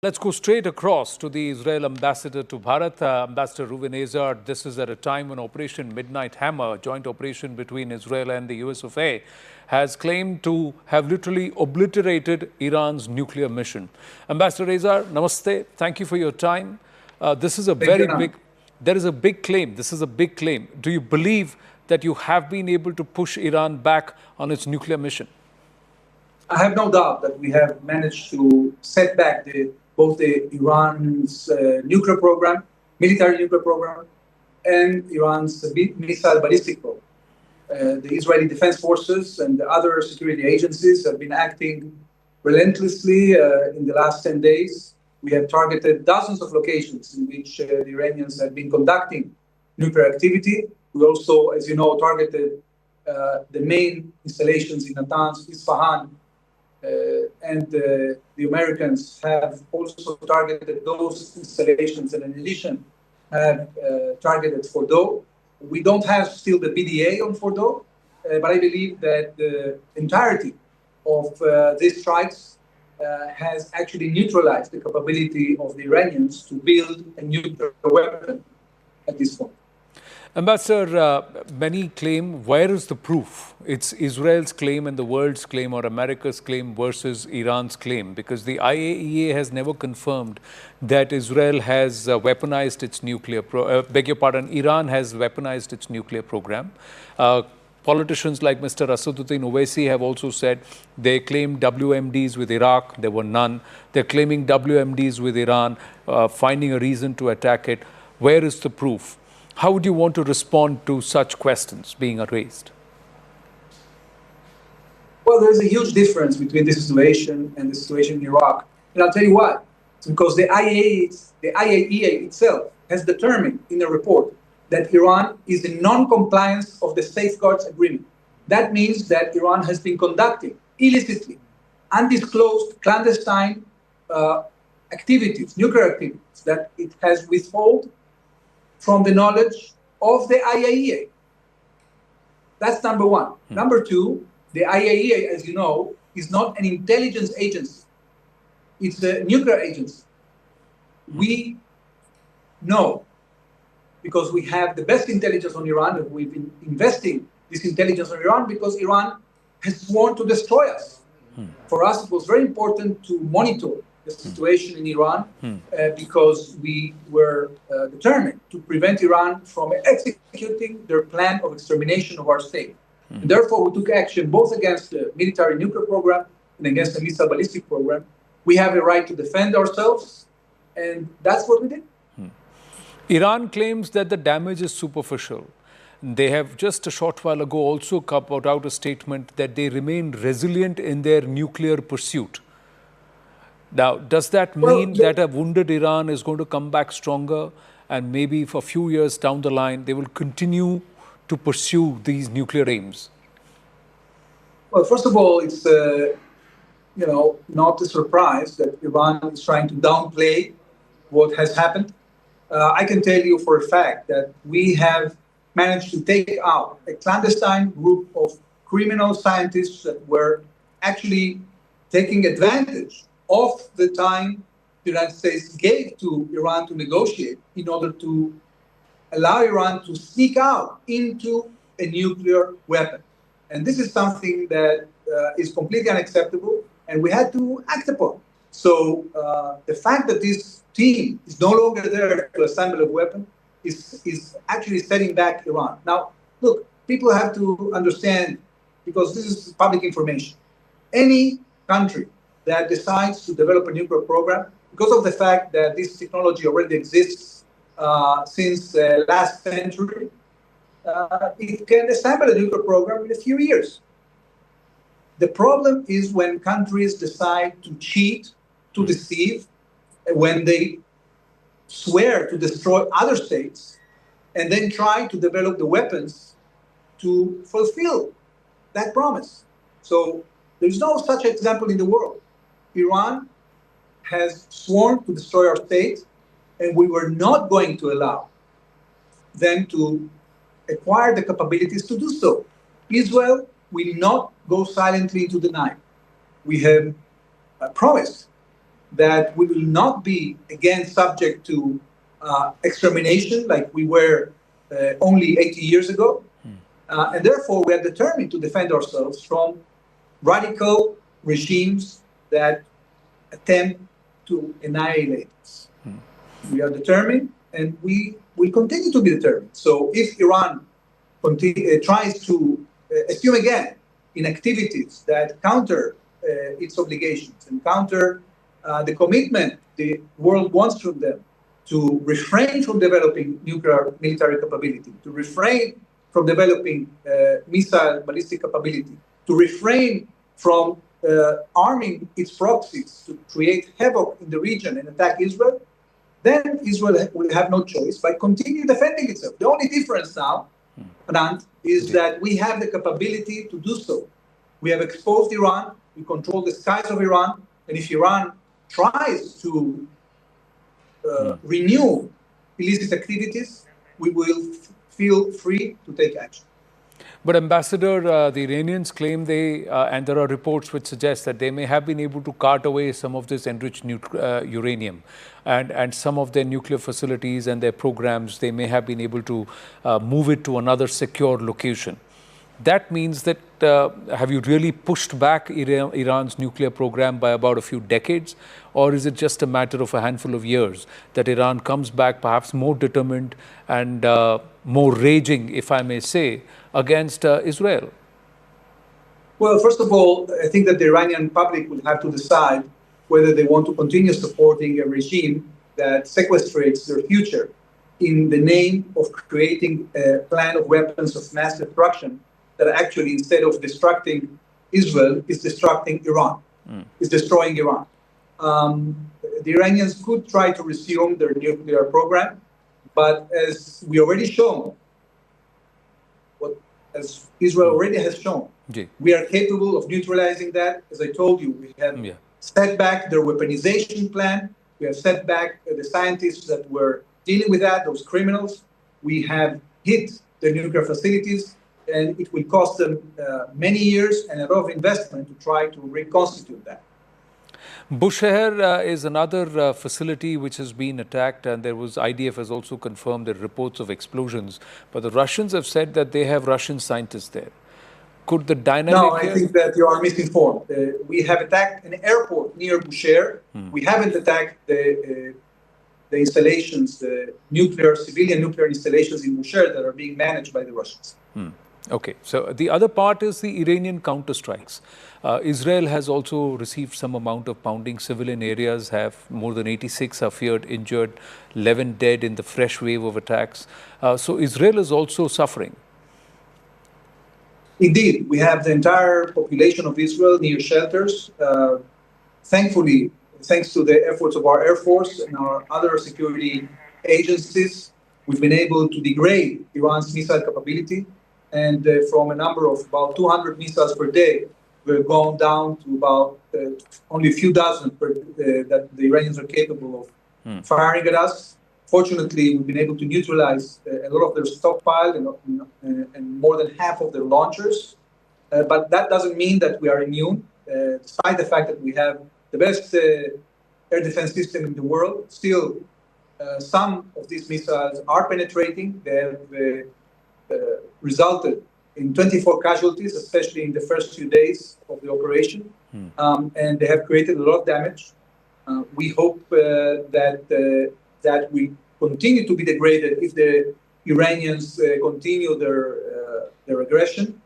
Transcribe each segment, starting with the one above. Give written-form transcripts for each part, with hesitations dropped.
Let's go straight across to the Israel ambassador to Bharat, Ambassador Reuven Azar. This is at a time when Operation Midnight Hammer, a joint operation between Israel and the US of A, has claimed to have literally obliterated Iran's nuclear mission. Ambassador Azar, namaste. Thank you for your time. This is a Thank you, very Anand. big, there is a big claim. This is a big claim. Do you believe that you have been able to push Iran back on its nuclear mission? I have no doubt that we have managed to set back both the Iran's nuclear program, military nuclear program, and Iran's missile ballistic program. The Israeli Defense Forces and the other security agencies have been acting relentlessly in the last 10 days. We have targeted dozens of locations in which the Iranians have been conducting nuclear activity. We also, as you know, targeted the main installations in Natanz, Isfahan, and the Americans have also targeted those installations, and in addition, have targeted Fordo. We don't have still the BDA on Fordo, but I believe that the entirety of these strikes has actually neutralized the capability of the Iranians to build a nuclear weapon at this point. Ambassador, many claim, where is the proof? It's Israel's claim and the world's claim, or America's claim versus Iran's claim, because the IAEA has never confirmed that Israel has weaponized its nuclear Iran has weaponized its nuclear program. Politicians like Mr. Asaduddin Owaisi have also said they claim WMDs with Iraq. There were none. They're claiming WMDs with Iran, finding a reason to attack it. Where is the proof? How would you want to respond to such questions being raised? Well, there's a huge difference between this situation and the situation in Iraq. And I'll tell you why. It's because the IAEA itself has determined in a report that Iran is in non-compliance of the Safeguards Agreement. That means that Iran has been conducting illicitly, undisclosed, clandestine activities, nuclear activities, that it has withheld from the knowledge of the IAEA. That's number one. Number two, the IAEA, as you know, is not an intelligence agency. It's a nuclear agency. We know, because we have the best intelligence on Iran, and we've been investing this intelligence on Iran because Iran has sworn to destroy us. For us, it was very important to monitor the situation in Iran because we were determined to prevent Iran from executing their plan of extermination of our state. And therefore, we took action both against the military nuclear program and against the missile ballistic program. We have a right to defend ourselves, and that's what we did. Iran claims that the damage is superficial. They have just a short while ago also put out a statement that they remain resilient in their nuclear pursuit. Now, does that mean that a wounded Iran is going to come back stronger, and maybe for a few years down the line, they will continue to pursue these nuclear aims? Well, first of all, it's not a surprise that Iran is trying to downplay what has happened. I can tell you for a fact that we have managed to take out a clandestine group of criminal scientists that were actually taking advantage of the time the United States gave to Iran to negotiate in order to allow Iran to sneak out into a nuclear weapon. And this is something that is completely unacceptable, and we had to act upon. So the fact that this team is no longer there to assemble a weapon is actually setting back Iran. Now, look, people have to understand, because this is public information, any country that decides to develop a nuclear program, because of the fact that this technology already exists since last century, it can assemble a nuclear program in a few years. The problem is when countries decide to cheat, to deceive, when they swear to destroy other states, and then try to develop the weapons to fulfill that promise. So there's no such example in the world. Iran has sworn to destroy our state, and we were not going to allow them to acquire the capabilities to do so. Israel will not go silently into the night. We have promised that we will not be again subject to extermination like we were only 80 years ago. And therefore, we are determined to defend ourselves from radical regimes that attempt to annihilate us. We are determined, and we will continue to be determined. So if Iran tries to assume again in activities that counter its obligations and counter the commitment the world wants from them to refrain from developing nuclear military capability, to refrain from developing missile ballistic capability, to refrain from arming its proxies to create havoc in the region and attack Israel, then Israel will have no choice but continue defending itself. The only difference now, Anand, is that we have the capability to do so. We have exposed Iran, we control the skies of Iran, and if Iran tries to renew illicit activities, we will feel free to take action. But Ambassador, the Iranians claim and there are reports which suggest that they may have been able to cart away some of this enriched uranium and some of their nuclear facilities and their programs, they may have been able to move it to another secure location. That means that, have you really pushed back Iran's nuclear program by about a few decades? Or is it just a matter of a handful of years that Iran comes back perhaps more determined and more raging, if I may say, against Israel? Well, first of all, I think that the Iranian public will have to decide whether they want to continue supporting a regime that sequestrates their future in the name of creating a plan of weapons of mass destruction that actually, instead of destructing Israel, is destructing Iran, is destroying Iran. The Iranians could try to resume their nuclear program, but as we already shown, as Israel already has shown, we are capable of neutralizing that. As I told you, we have set back their weaponization plan. We have set back the scientists that were dealing with that, those criminals. We have hit the nuclear facilities, and it will cost them many years and a lot of investment to try to reconstitute that. Bushehr is another facility which has been attacked, and there was IDF has also confirmed the reports of explosions. But the Russians have said that they have Russian scientists there. Could the dynamic... No, I think that you are misinformed. We have attacked an airport near Bushehr. We haven't attacked the installations, the civilian nuclear installations in Bushehr that are being managed by the Russians. Okay, so the other part is the Iranian counterstrikes. Israel has also received some amount of pounding. Civilian areas have more than 86 are feared injured, 11 dead in the fresh wave of attacks. So Israel is also suffering. Indeed, we have the entire population of Israel near shelters. Thankfully, thanks to the efforts of our Air Force and our other security agencies, we've been able to degrade Iran's missile capability. And from a number of about 200 missiles per day, we've gone down to about only a few dozen that the Iranians are capable of firing at us. Fortunately, we've been able to neutralize a lot of their stockpile and more than half of their launchers. But that doesn't mean that we are immune. Despite the fact that we have the best air defense system in the world, still some of these missiles are penetrating. They have resulted in 24 casualties, especially in the first few days of the operation, and they have created a lot of damage. We hope that we continue to be degraded if the Iranians continue their aggression.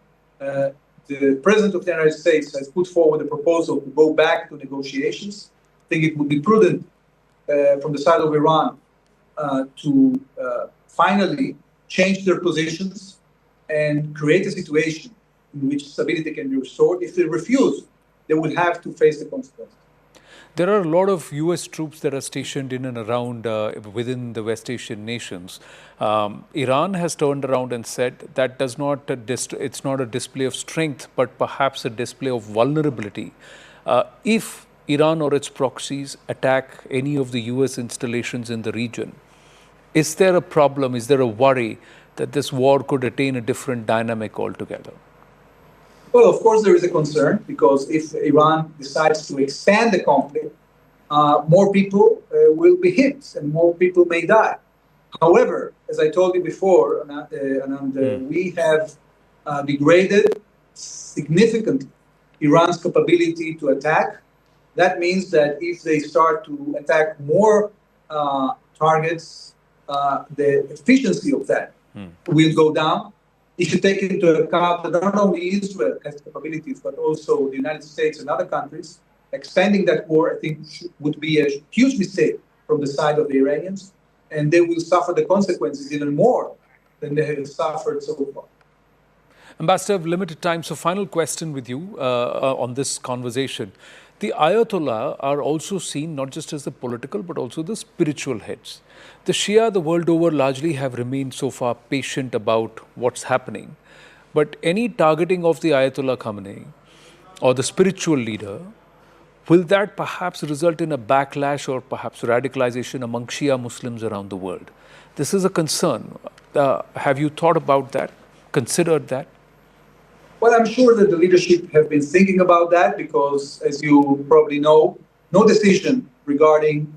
The President of the United States has put forward a proposal to go back to negotiations. I think it would be prudent from the side of Iran to finally change their positions and create a situation in which stability can be restored. If they refuse, they will have to face the consequences. There are a lot of U.S. troops that are stationed in and around within the West Asian nations. Iran has turned around and said that it's not a display of strength, but perhaps a display of vulnerability. If Iran or its proxies attack any of the U.S. installations in the region, is there a problem, is there a worry that this war could attain a different dynamic altogether? Well, of course, there is a concern, because if Iran decides to expand the conflict, more people will be hit and more people may die. However, as I told you before, we have degraded significantly Iran's capability to attack. That means that if they start to attack more targets, the efficiency of that will go down. You should take into account that not only Israel has capabilities, but also the United States and other countries. Expanding that war, I think, would be a huge mistake from the side of the Iranians, and they will suffer the consequences even more than they have suffered so far. Ambassador, limited time, so final question with you on this conversation. The Ayatollah are also seen not just as the political, but also the spiritual heads. The Shia, the world over, largely have remained so far patient about what's happening. But any targeting of the Ayatollah Khamenei or the spiritual leader, will that perhaps result in a backlash or perhaps radicalization among Shia Muslims around the world? This is a concern. Have you thought about that, considered that? Well, I'm sure that the leadership have been thinking about that because, as you probably know, no decision regarding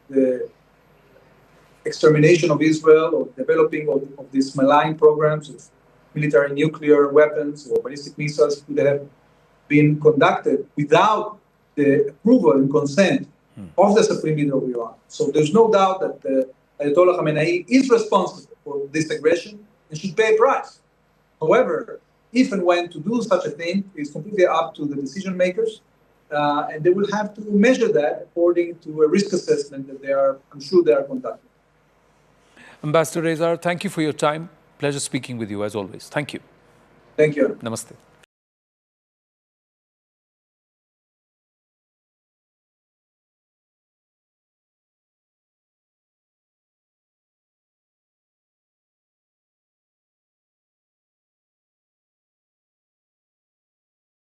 the extermination of Israel or developing of these malign programs of military nuclear weapons or ballistic missiles could have been conducted without the approval and consent of the Supreme Leader of Iran. So there's no doubt that the Ayatollah Khamenei is responsible for this aggression and should pay a price. However, if and when to do such a thing is completely up to the decision makers, and they will have to measure that according to a risk assessment that I'm sure they are conducting. Ambassador Azar, thank you for your time. Pleasure speaking with you as always. Thank you. Thank you. Namaste.